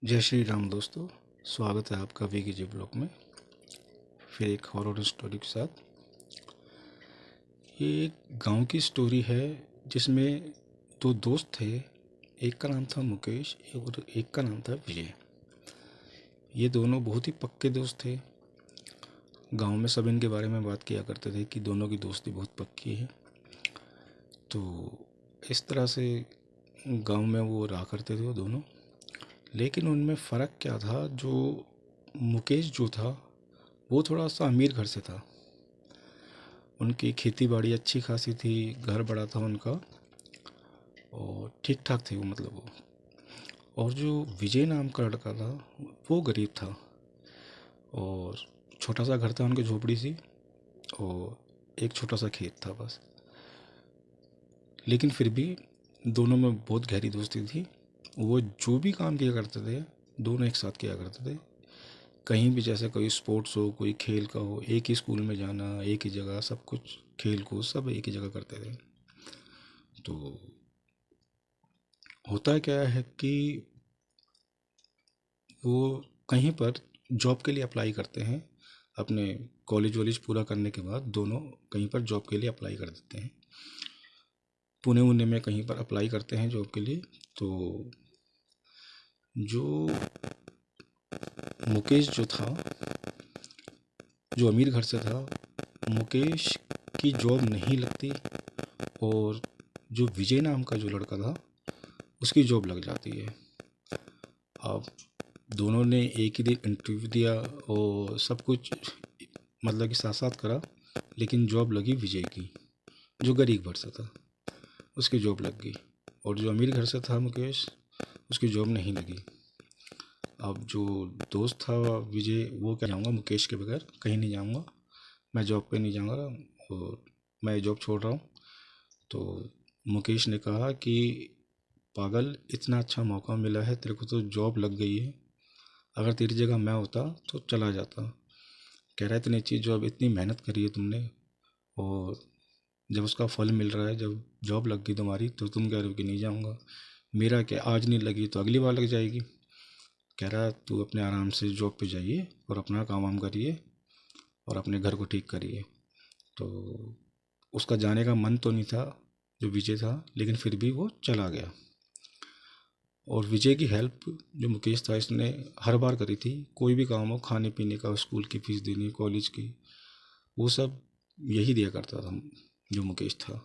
जय श्री राम दोस्तों। स्वागत है आपका वी के जी ब्लॉग में फिर एक हॉरर स्टोरी के साथ। ये एक गांव की स्टोरी है जिसमें दो दोस्त थे। एक का नाम था मुकेश और एक का नाम था विजय। ये दोनों बहुत ही पक्के दोस्त थे। गांव में सब इनके बारे में बात किया करते थे कि दोनों की दोस्ती बहुत पक्की है। तो इस तरह से गांव में वो रहा करते थे वो दोनों। लेकिन उनमें फ़र्क क्या था, जो मुकेश जो था वो थोड़ा सा अमीर घर से था। उनकी खेती बाड़ी अच्छी खासी थी, घर बड़ा था उनका और ठीक ठाक थे वो, मतलब वो। और जो विजय नाम का लड़का था वो गरीब था और छोटा सा घर था उनकी, झोपड़ी सी, और एक छोटा सा खेत था बस। लेकिन फिर भी दोनों में बहुत गहरी दोस्ती थी। वो जो भी काम किया करते थे दोनों एक साथ किया करते थे। कहीं भी, जैसे कोई स्पोर्ट्स हो, कोई खेल का हो, एक ही स्कूल में जाना, एक ही जगह सब कुछ, खेल कूद सब एक ही जगह करते थे। तो होता क्या है कि वो कहीं पर जॉब के लिए अप्लाई करते हैं। अपने कॉलेज वॉलेज पूरा करने के बाद दोनों कहीं पर जॉब के लिए अप्लाई कर देते हैं। पुणे उन्ने में कहीं पर अप्लाई करते हैं जॉब के लिए। तो जो मुकेश जो था, जो अमीर घर से था, मुकेश की जॉब नहीं लगती और जो विजय नाम का जो लड़का था उसकी जॉब लग जाती है। अब दोनों ने एक ही दिन इंटरव्यू दिया और सब कुछ मतलब कि साथ साथ करा, लेकिन जॉब लगी विजय की, जो गरीब घर से था उसकी जॉब लग गई। और जो अमीर घर से था मुकेश, उसकी जॉब नहीं लगी। अब जो दोस्त था विजय, वो क्या, जाऊँगा मुकेश के बगैर कहीं नहीं जाऊँगा, मैं जॉब पे नहीं जाऊँगा और मैं जॉब छोड़ रहा हूँ। तो मुकेश ने कहा कि पागल, इतना अच्छा मौका मिला है तेरे को, तो जॉब लग गई है, अगर तेरी जगह मैं होता तो चला जाता। कह रहा है इतनी अच्छी जॉब, इतनी मेहनत करी है तुमने, और जब उसका फल मिल रहा है, जब जॉब लग गई तुम्हारी, तो तुम कह रहे हो कि नहीं जाऊँगा। मेरा क्या, आज नहीं लगी तो अगली बार लग जाएगी। कह रहा है तू अपने आराम से जॉब पे जाइए और अपना काम वाम करिए और अपने घर को ठीक करिए। तो उसका जाने का मन तो नहीं था, जो विजय था, लेकिन फिर भी वो चला गया। और विजय की हेल्प जो मुकेश था, इसने हर बार करी थी। कोई भी काम हो, खाने पीने का, स्कूल की फीस देनी, कॉलेज की, वो सब यही दिया करता था जो मुकेश था।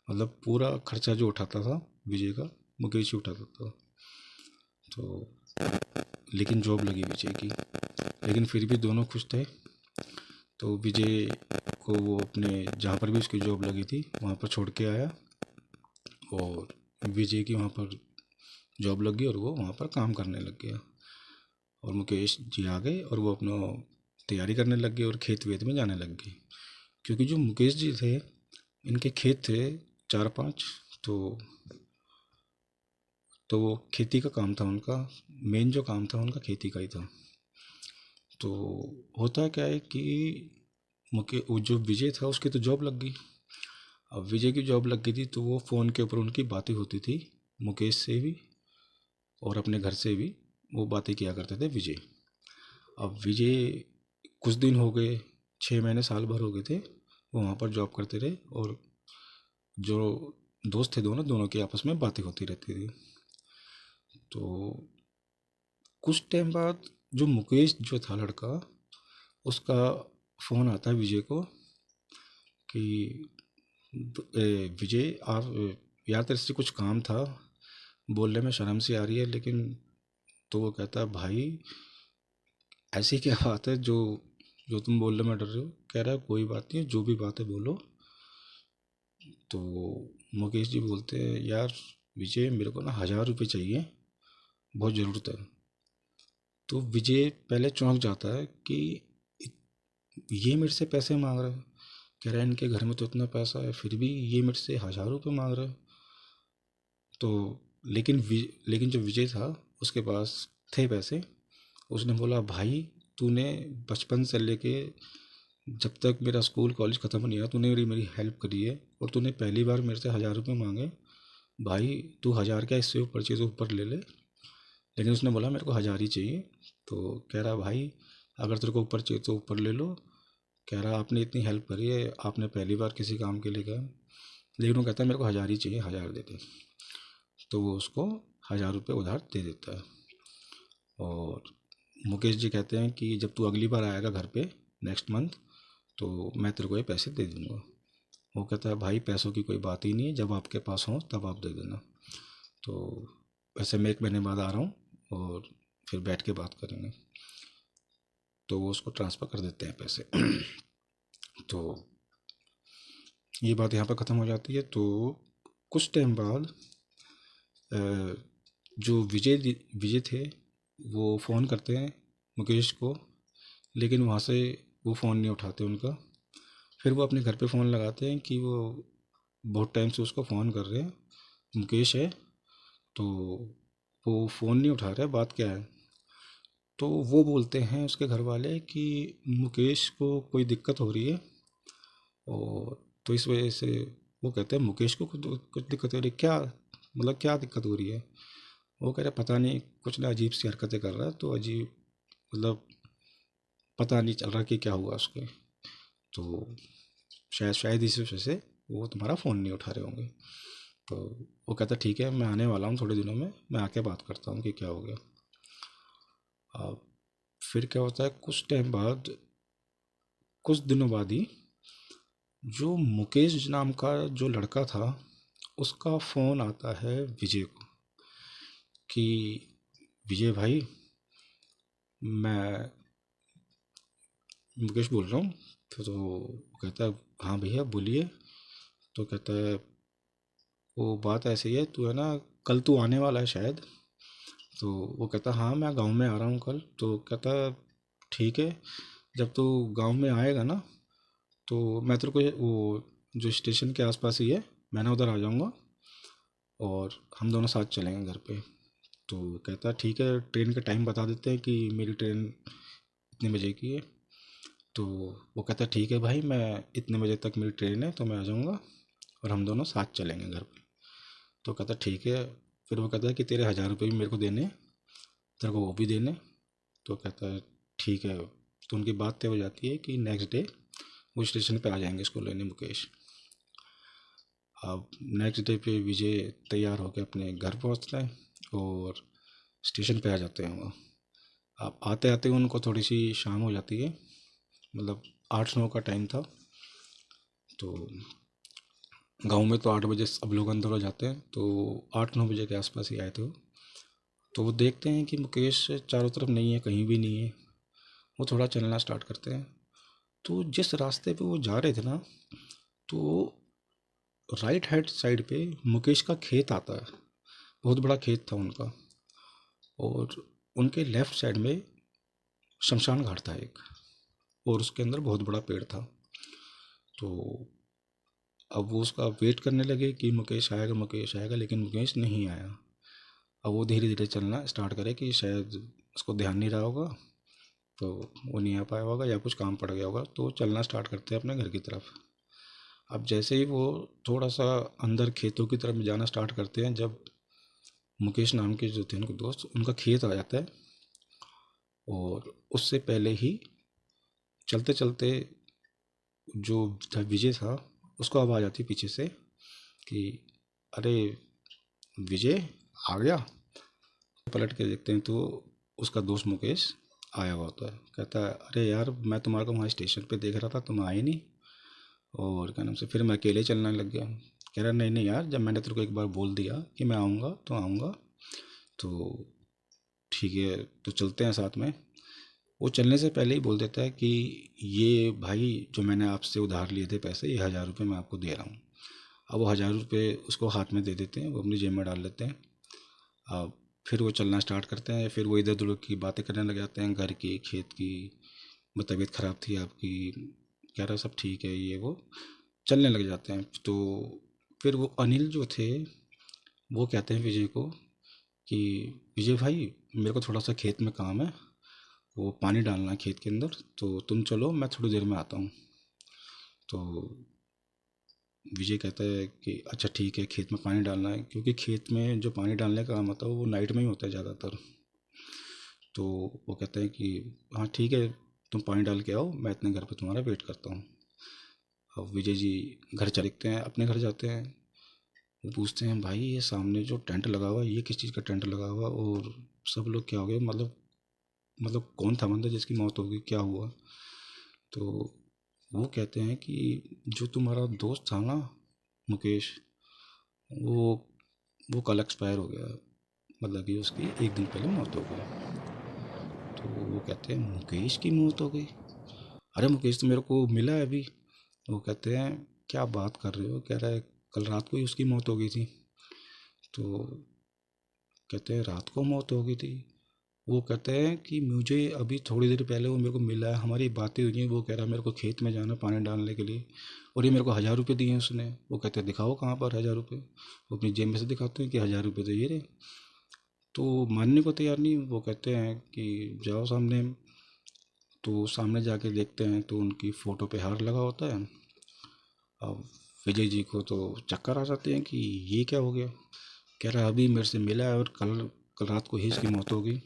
मतलब पूरा खर्चा जो उठाता था विजय का, मुकेश ही उठाता था। तो लेकिन जॉब लगी विजय की, लेकिन फिर भी दोनों खुश थे। तो विजय को वो अपने जहाँ पर भी उसकी जॉब लगी थी वहाँ पर छोड़ के आया और विजय की वहाँ पर जॉब लग गई और वो वहाँ पर काम करने लग गया। और मुकेश जी आ गए और वो अपना तैयारी करने लग गए और खेत वेत में जाने लग गए। क्योंकि जो मुकेश जी थे, इनके खेत थे 4-5। तो वो खेती का काम था उनका, मेन जो काम था उनका खेती का ही था। तो होता क्या है कि वो जो विजय था उसकी तो जॉब लग गई। अब विजय की जॉब लग गई थी तो वो फ़ोन के ऊपर उनकी बातें होती थी मुकेश से भी, और अपने घर से भी वो बातें किया करते थे विजय। अब विजय कुछ दिन हो गए, 6 महीने साल भर हो गए थे वो वहाँ पर जॉब करते रहे, और जो दोस्त थे दोनों दोनों की आपस में बातें होती रहती थी। तो कुछ टाइम बाद जो मुकेश जो था लड़का, उसका फ़ोन आता है विजय को कि विजय आप, यार तेरे से कुछ काम था, बोलने में शर्म सी आ रही है लेकिन। तो वो कहता है भाई ऐसी क्या बात है जो जो तुम बोलने में डर रहे हो। कह रहा है कोई बात नहीं, जो भी बात है बोलो। तो मुकेश जी बोलते हैं यार विजय, मेरे को ना 1,000 रुपये चाहिए, बहुत ज़रूरत है। तो विजय पहले चौंक जाता है कि ये मेरे से पैसे मांग रहा है। कह रहा है इनके घर में तो इतना पैसा है, फिर भी ये मेरे से 1,000 रुपये मांग रहा है। तो लेकिन जो विजय था उसके पास थे पैसे। उसने बोला भाई, तूने बचपन से लेके जब तक मेरा स्कूल कॉलेज ख़त्म नहीं हुआ तूने मेरी हेल्प करी है, और तूने पहली बार मेरे से 1,000 रुपये मांगे। भाई तू 1,000 क्या, इससे ऊपर चीज़ ऊपर ले ले, लेकिन उसने बोला मेरे को 1000 ही चाहिए। तो कह रहा भाई अगर तेरे को ऊपर चाहिए तो ऊपर ले लो। कह रहा आपने इतनी हेल्प करी है, आपने पहली बार किसी काम के लिए गए। लेकिन वो कहता है मेरे को 1000 ही चाहिए, 1000 दे दे। तो वो उसको 1000 रुपये उधार दे देता है। और मुकेश जी कहते हैं कि जब तू अगली बार आएगा घर पे नेक्स्ट मंथ, तो मैं तेरे को ये पैसे दे दूँगा। वो कहता है भाई पैसों की कोई बात ही नहीं है, जब आपके पास हो तब आप दे देना। तो वैसे मैं 1 महीने बाद आ रहा हूँ और फिर बैठ के बात करेंगे। तो वो उसको ट्रांसफ़र कर देते हैं पैसे। तो ये बात यहाँ पर ख़त्म हो जाती है। तो कुछ टाइम बाद अ, जो विजय थे वो फ़ोन करते हैं मुकेश को, लेकिन वहाँ से वो फ़ोन नहीं उठाते उनका। फिर वो अपने घर पे फ़ोन लगाते हैं कि वो बहुत टाइम से उसको फ़ोन कर रहे हैं, मुकेश है। तो वो फ़ोन नहीं उठा रहा है, बात क्या है। तो वो बोलते हैं उसके घर वाले कि मुकेश को कोई दिक्कत हो रही है। और तो इस वजह से वो कहते हैं मुकेश को कुछ कुछ दिक्कत हो रही है क्या, मतलब क्या दिक्कत हो रही है। वो कह रहे पता नहीं कुछ ना अजीब सी हरकतें कर रहा है, तो अजीब मतलब पता नहीं चल रहा कि क्या हुआ उसके। तो शायद शायद इस वजह से वो तुम्हारा फ़ोन नहीं उठा रहे होंगे। तो वो कहता ठीक है मैं आने वाला हूँ थोड़े दिनों में, मैं आके बात करता हूँ कि क्या हो गया। अब फिर क्या होता है कुछ टाइम बाद, कुछ दिनों बाद ही जो मुकेश नाम का जो लड़का था उसका फ़ोन आता है विजय को कि विजय भाई मैं मुकेश बोल रहा हूँ। तो कहता है हाँ भैया बोलिए। तो कहता है वो बात ऐसी है तू है ना, कल तू आने वाला है शायद। तो वो कहता हाँ मैं गांव में आ रहा हूँ कल। तो कहता ठीक है, जब तू गांव में आएगा ना तो मैं तेरे को वो जो स्टेशन के आसपास ही है मैं ना उधर आ जाऊँगा और हम दोनों साथ चलेंगे घर पे। तो कहता ठीक है ट्रेन का टाइम बता देते हैं कि मेरी ट्रेन इतने बजे की है। तो वो कहता ठीक है भाई मैं इतने बजे तक मेरी ट्रेन है तो मैं आ जाऊँगा और हम दोनों साथ चलेंगे घर पे। तो कहता ठीक है। फिर वो कहता है कि तेरे 1000 रुपये भी मेरे को देने, तेरे को वो भी देने। तो कहता है ठीक है। तो उनकी बात तय हो जाती है कि नेक्स्ट डे वो स्टेशन पे आ जाएंगे इसको लेने मुकेश। अब नेक्स्ट डे पे विजय तैयार होकर अपने घर पहुंचता है और स्टेशन पे आ जाते हैं वो। अब आते आते उनको थोड़ी सी शाम हो जाती है, मतलब 8-9 का टाइम था। तो गांव में तो 8 बजे सब लोग अंदर हो जाते हैं, तो 8-9 बजे के आसपास ही आए थे वो। तो वो देखते हैं कि मुकेश चारों तरफ नहीं है, कहीं भी नहीं है। वो थोड़ा चलना स्टार्ट करते हैं। तो जिस रास्ते पे वो जा रहे थे ना, तो राइट हैंड साइड पे मुकेश का खेत आता है, बहुत बड़ा खेत था उनका। और उनके लेफ्ट साइड में शमशान घाट था एक, और उसके अंदर बहुत बड़ा पेड़ था। तो अब वो उसका वेट करने लगे कि मुकेश आएगा, लेकिन मुकेश नहीं आया। अब वो धीरे धीरे चलना स्टार्ट करे कि शायद उसको ध्यान नहीं रहा होगा, तो वो नहीं आ पाया होगा या कुछ काम पड़ गया होगा। तो वो चलना स्टार्ट करते हैं अपने घर की तरफ। अब जैसे ही वो थोड़ा सा अंदर खेतों की तरफ जाना स्टार्ट करते हैं, जब मुकेश नाम के जो थे उनके दोस्त, उनका खेत आ जाता है। और उससे पहले ही चलते चलते जो था विजय था, उसको आवाज़ आती है पीछे से कि अरे विजय आ गया। पलट के देखते हैं तो उसका दोस्त मुकेश आया हुआ होता है। कहता है अरे यार मैं तुम्हारे को वहाँ स्टेशन पे देख रहा था, तुम आए नहीं। और क्या नाम से फिर मैं अकेले चलने लग गया। कह रहा नहीं नहीं यार, जब मैंने तेरे को एक बार बोल दिया कि मैं आऊँगा तो आऊँगा। तो ठीक है तो चलते हैं साथ में। वो चलने से पहले ही बोल देता है कि ये भाई जो मैंने आपसे उधार लिए थे पैसे, ये 1000 रुपये मैं आपको दे रहा हूँ। अब वो 1000 रुपये उसको हाथ में दे देते हैं, वो अपनी जेब में डाल लेते हैं। अब फिर वो चलना स्टार्ट करते हैं। फिर वो इधर उधर की बातें करने लग जाते हैं, घर की, खेत की। तबीयत ख़राब थी आपकी, कह रहा सब ठीक है, ये वो चलने लग जाते हैं। तो फिर वो अनिल जो थे वो कहते हैं विजय को कि विजय भाई मेरे को थोड़ा सा खेत में काम है, वो पानी डालना है खेत के अंदर, तो तुम चलो मैं थोड़ी देर में आता हूँ। तो विजय कहता है कि अच्छा ठीक है, खेत में पानी डालना है, क्योंकि खेत में जो पानी डालने का काम होता है वो नाइट में ही होता है ज़्यादातर। तो वो कहते हैं कि हाँ ठीक है, तुम पानी डाल के आओ, मैं इतने घर पे तुम्हारा वेट करता हूँ। अब विजय जी घर चले, दिखते हैं, अपने घर जाते हैं। वो पूछते हैं भाई ये सामने जो टेंट लगा हुआ है ये किस चीज़ का टेंट लगा हुआ, और सब लोग क्या हो गए, मतलब कौन था बंदा जिसकी मौत हो गई, क्या हुआ। तो वो कहते हैं कि जो तुम्हारा दोस्त था ना मुकेश, वो वो कल एक्सपायर हो गया, मतलब कि उसकी एक दिन पहले मौत हो गई। तो वो कहते हैं मुकेश की मौत हो गई, अरे मुकेश तो मेरे को मिला है अभी। वो कहते हैं क्या बात कर रहे हो, कह रहा है कल रात को ही उसकी मौत हो गई थी। तो कहते हैं रात को मौत हो गई थी। वो कहते हैं कि मुझे अभी थोड़ी देर पहले वो मेरे को मिला है, हमारी बातें हुई हैं, वो कह रहा है मेरे को खेत में जाना पानी डालने के लिए, और ये मेरे को 1,000 रुपये दिए हैं उसने। वो कहते हैं दिखाओ कहाँ पर 1,000 रुपये। वो अपनी जेब में से दिखाते हैं कि 1,000 रुपये तो ये रहे। तो मानने को तैयार नहीं। वो कहते हैं कि जाओ सामने। तो सामने जाके देखते हैं तो उनकी फ़ोटो पे हार लगा होता है। अब विजय जी को तो चक्कर आ जाते हैं कि ये क्या हो गया। कह रहा अभी मेरे से मिला है और कल कल रात को ही इसकी मौत हो गई।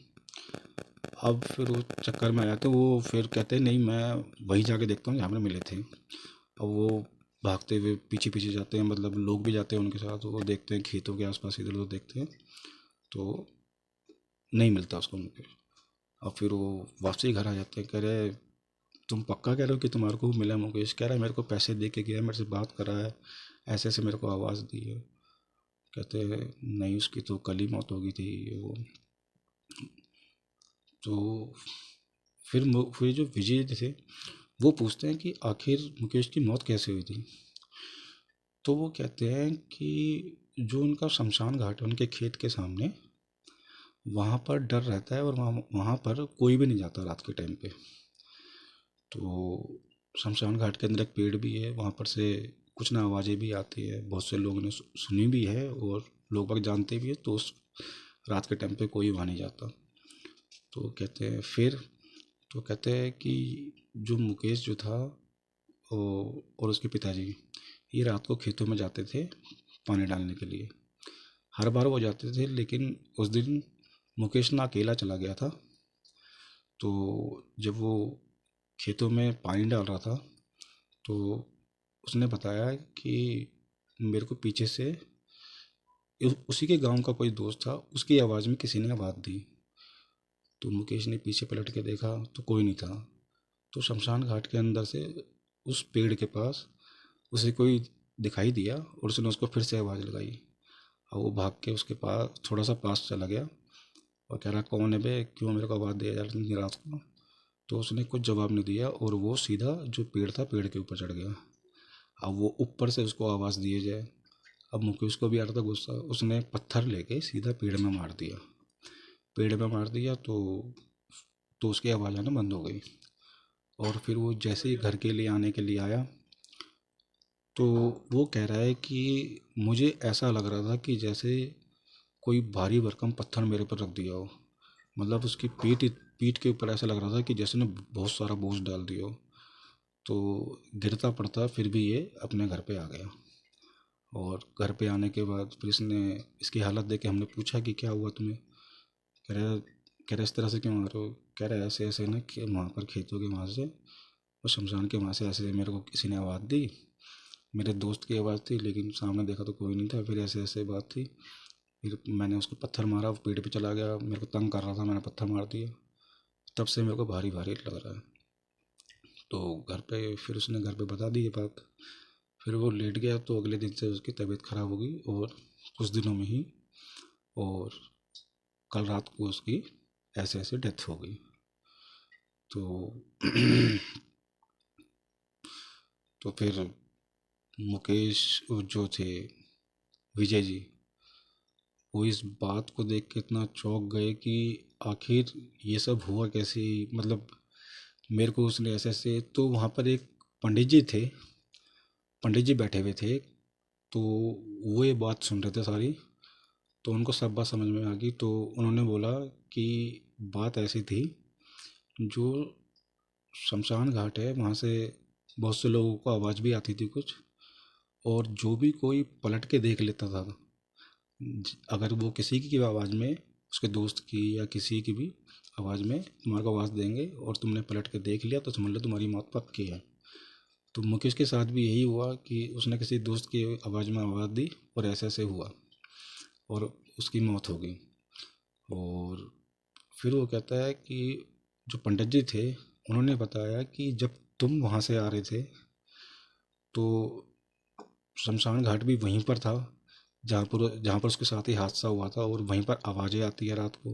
अब फिर वो चक्कर में आया तो वो फिर कहते हैं नहीं मैं वहीं जाके देखता हूँ जहाँ पे मिले थे। अब वो भागते हुए पीछे पीछे जाते हैं, मतलब लोग भी जाते हैं उनके साथ। वो देखते हैं खेतों के आसपास इधर उधर देखते हैं तो नहीं मिलता उसको उनके। अब फिर वो वापसी घर आ जाते हैं। कह रहे तुम पक्का कह रहे हो कि तुम्हारे को मिला है मुकेश। कह रहा है मेरे को पैसे दे के गया, मेरे से बात करा है, ऐसे ऐसे मेरे को आवाज़ दी है। कहते हैं नहीं उसकी तो कल ही मौत हो गई थी वो। तो फिर जो विजय थे वो पूछते हैं कि आखिर मुकेश की मौत कैसे हुई थी। तो वो कहते हैं कि जो उनका शमशान घाट है उनके खेत के सामने, वहाँ पर डर रहता है और वहाँ वहाँ पर कोई भी नहीं जाता रात के टाइम पे। तो शमशान घाट के अंदर एक पेड़ भी है, वहाँ पर से कुछ ना आवाज़ें भी आती है, बहुत से लोगों ने सुनी भी है और लोग बाग जानते भी है। तो उस रात के टाइम पे कोई वहाँ नहीं जाता। तो कहते हैं फिर, तो कहते हैं कि जो मुकेश जो था और उसके पिताजी ये रात को खेतों में जाते थे पानी डालने के लिए। हर बार वो जाते थे, लेकिन उस दिन मुकेश ना अकेला चला गया था। तो जब वो खेतों में पानी डाल रहा था तो उसने बताया कि मेरे को पीछे से उसी के गांव का कोई दोस्त था, उसकी आवाज़ में किसी ने आवाज़ दी। तो मुकेश ने पीछे पलट के देखा तो कोई नहीं था। तो शमशान घाट के अंदर से उस पेड़ के पास उसे कोई दिखाई दिया और उसने उसको फिर से आवाज़ लगाई। और वो भाग के उसके पास थोड़ा सा पास चला गया और कह रहा कौन है बे, क्यों मेरे को आवाज़ दिया जा रही रात को। तो उसने कुछ जवाब नहीं दिया और वो सीधा जो पेड़ था पेड़ के ऊपर चढ़ गया। अब वो ऊपर से उसको आवाज़ दिए जाए। अब मुकेश को भी आ रहा था गुस्सा, उसने पत्थर लेके सीधा पेड़ में मार दिया। पेड़ में मार दिया तो उसकी आवाज़ आना बंद हो गई। और फिर वो जैसे ही घर के लिए आने के लिए आया तो वो कह रहा है कि मुझे ऐसा लग रहा था कि जैसे कोई भारी भरकम पत्थर मेरे पर रख दिया हो। मतलब उसकी पीठ पीठ के ऊपर ऐसा लग रहा था कि जैसे ने बहुत सारा बोझ डाल दिया हो। तो गिरता पड़ता फिर भी ये अपने घर पे आ गया। और घर पे आने के बाद फिर इसने इसकी हालत देख के हमने पूछा कि क्या हुआ तुम्हें। कह रहा कह रहा इस तरह से क्यों आ रहे हो। कह रहा ऐसे ऐसे ना कि वहाँ पर खेतों के वहाँ से और शमशान के वहाँ से ऐसे मेरे को किसी ने आवाज़ दी। मेरे दोस्त की आवाज़ थी लेकिन सामने देखा तो कोई नहीं था। फिर ऐसे ऐसे बात थी, फिर मैंने उसको पत्थर मारा, वो पेड़ पे चला गया, मेरे को तंग कर रहा था, मैंने पत्थर मार दिया। तब से मेरे को भारी भारी लग रहा है। तो घर पे फिर उसने घर पे बता दी ये बात। फिर वो लेट गया तो अगले दिन से उसकी तबीयत खराब हो गई और कुछ दिनों में ही और कल रात को उसकी ऐसे ऐसे डेथ हो गई। तो तो फिर मुकेश जो थे विजय जी, वो इस बात को देख के इतना चौंक गए कि आखिर ये सब हुआ कैसे। मतलब मेरे को उसने ऐसे ऐसे, तो वहाँ पर एक पंडित जी थे, पंडित जी बैठे हुए थे। तो वो ये बात सुन रहे थे सारी। तो उनको सब बात समझ में आ गई। तो उन्होंने बोला कि बात ऐसी थी, जो शमशान घाट है वहाँ से बहुत से लोगों को आवाज़ भी आती थी कुछ, और जो भी कोई पलट के देख लेता था, अगर वो किसी की आवाज़ में उसके दोस्त की या किसी की भी आवाज़ में तुम्हारे को आवाज़ देंगे और तुमने पलट के देख लिया तो समझ लो तुम्हारी मौत पक्की है। तो मुकेश के साथ भी यही हुआ कि उसने किसी दोस्त की आवाज़ में आवाज़ दी और ऐसे ऐसे हुआ और उसकी मौत हो गई। और फिर वो कहता है कि जो पंडित जी थे उन्होंने बताया कि जब तुम वहाँ से आ रहे थे तो शमशान घाट भी वहीं पर था जहाँ पर उसके साथ ही हादसा हुआ था, और वहीं पर आवाज़ें आती है रात को।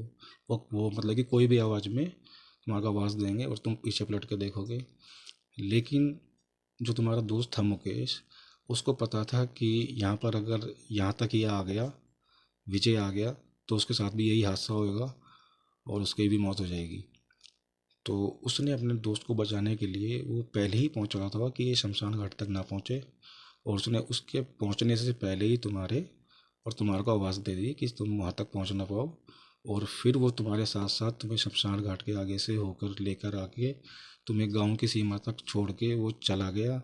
वो मतलब कि कोई भी आवाज़ में तुम्हारा को आवाज़ देंगे और तुम पीछे पलट के देखोगे। लेकिन जो तुम्हारा दोस्त था मुकेश, उसको पता था कि यहाँ पर अगर यहाँ तक ही आ गया, विजय आ गया, तो उसके साथ भी यही हादसा होएगा और उसकी भी मौत हो जाएगी। तो उसने अपने दोस्त को बचाने के लिए वो पहले ही पहुंच रहा था कि ये शमशान घाट तक ना पहुंचे, और उसने उसके पहुंचने से पहले ही तुम्हारे को आवाज़ दे दी कि तुम वहां तक पहुंच ना पाओ। और फिर वो तुम्हारे साथ साथ तुम्हें शमशान घाट के आगे से होकर लेकर आके तुम्हें गांव की सीमा तक छोड़ के वो चला गया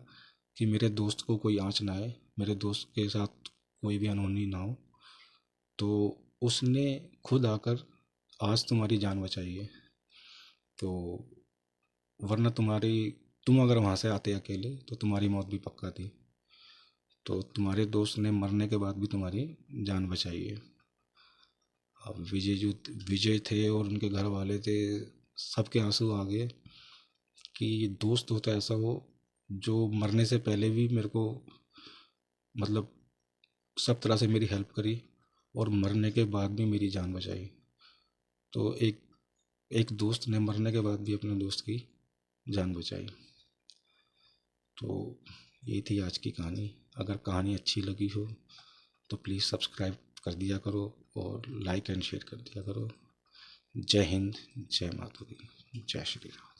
कि मेरे दोस्त को कोई आँच ना आए, मेरे दोस्त के साथ कोई भी अनहोनी ना हो। तो उसने खुद आकर आज तुम्हारी जान बचाई है। तो वरना तुम अगर वहाँ से आते अकेले तो तुम्हारी मौत भी पक्का थी। तो तुम्हारे दोस्त ने मरने के बाद भी तुम्हारी जान बचाई है। अब विजय थे और उनके घर वाले थे, सबके आंसू आ गए कि दोस्त होता ऐसा हो जो मरने से पहले भी मेरे को मतलब सब तरह से मेरी हेल्प करी और मरने के बाद भी मेरी जान बचाई। तो एक एक दोस्त ने मरने के बाद भी अपने दोस्त की जान बचाई। तो ये थी आज की कहानी। अगर कहानी अच्छी लगी हो तो प्लीज़ सब्सक्राइब कर दिया करो और लाइक एंड शेयर कर दिया करो। जय हिंद, जय माता दी, जय श्री राम।